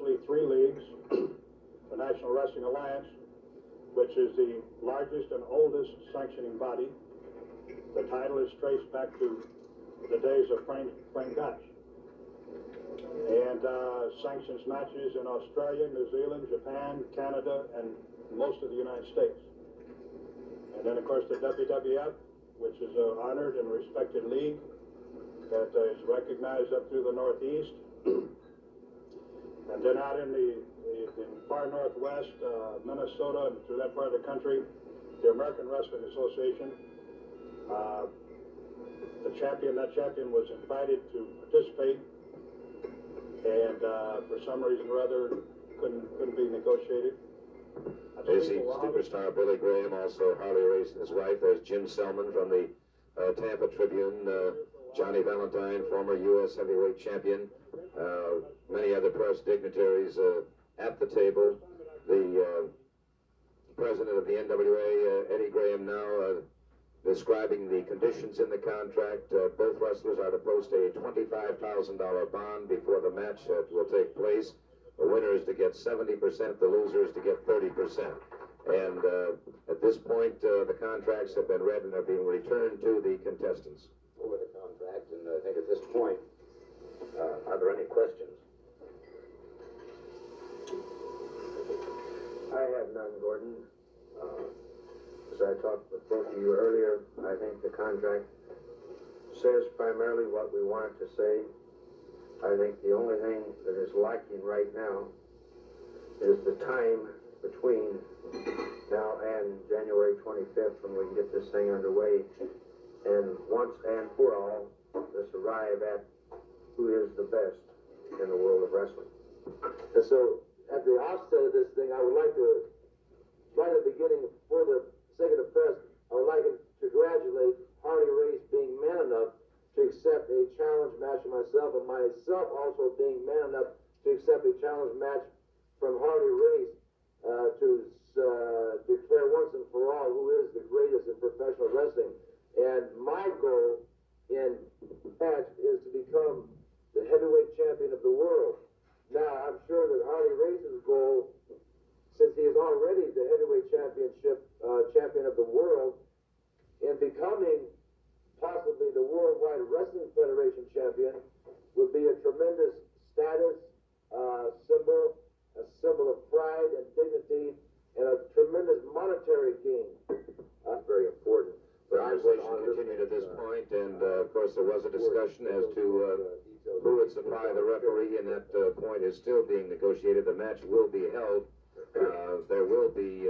essentially three leagues. The National Wrestling Alliance, which is the largest and oldest sanctioning body. The title is traced back to the days of Frank Gotch. And sanctions matches in Australia, New Zealand, Japan, Canada, and most of the United States. And then, of course, the WWF, which is an honored and respected league that is recognized up through the Northeast. And then out in the far Northwest, Minnesota, and through that part of the country, the American Wrestling Association. That champion was invited to participate, and for some reason or other, couldn't be negotiated. There's the superstar Billy Graham, also Harley Race and his wife. There's Jim Selman from the Tampa Tribune, Johnny Valentine, former U.S. heavyweight champion, many other press dignitaries at the table. The president of the NWA, Eddie Graham, now describing the conditions in the contract. Both wrestlers are to post a $25,000 bond before the match will take place. The winner is to get 70%, the loser is to get 30%. And at this point, the contracts have been read and are being returned to the contestants. Over the contract, and I think at this point, are there any questions? I have none, Gordon. As I talked with both of you earlier, I think the contract says primarily what we want it to say. I think the only thing that is lacking right now is the time between now and January 25th when we can get this thing underway. And once and for all, let's arrive at who is the best in the world of wrestling. And so, at the outset of this thing, I would like to, right at the beginning, for the sake of the press, I would like to congratulate Harley Race being man enough to accept a challenge match from myself, and myself also being man enough to accept a challenge match from Harley Race to declare once and for all who is the greatest in professional wrestling. And my goal in match is to become the heavyweight champion of the world. Now, I'm sure that Harley Race's goal, since he is already the heavyweight champion of the world, in becoming possibly the Worldwide Wrestling Federation champion, would be a tremendous status symbol, a symbol of pride and dignity, and a tremendous monetary gain. That's very important. The conversation continued at this point, and of course there was a discussion as to who would supply the referee, and that point is still being negotiated. The match will be held. There will be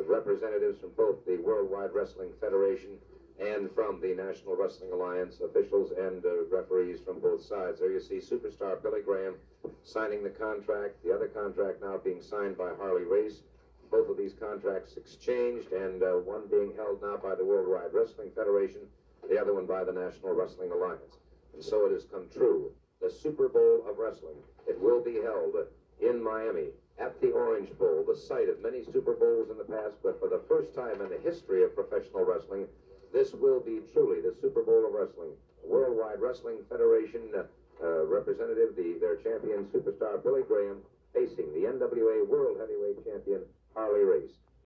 representatives from both the Worldwide Wrestling Federation and from the National Wrestling Alliance, officials and referees from both sides. There you see superstar Billy Graham signing the contract, the other contract now being signed by Harley Race. Both of these contracts exchanged, and one being held now by the Worldwide Wrestling Federation, the other one by the National Wrestling Alliance. And so it has come true. The Super Bowl of wrestling. It will be held in Miami at the Orange Bowl, the site of many Super Bowls in the past, but for the first time in the history of professional wrestling, this will be truly the Super Bowl of wrestling. Worldwide Wrestling Federation representative, their champion superstar Billy Graham, facing the NWA World Heavyweight Champion Harley Race.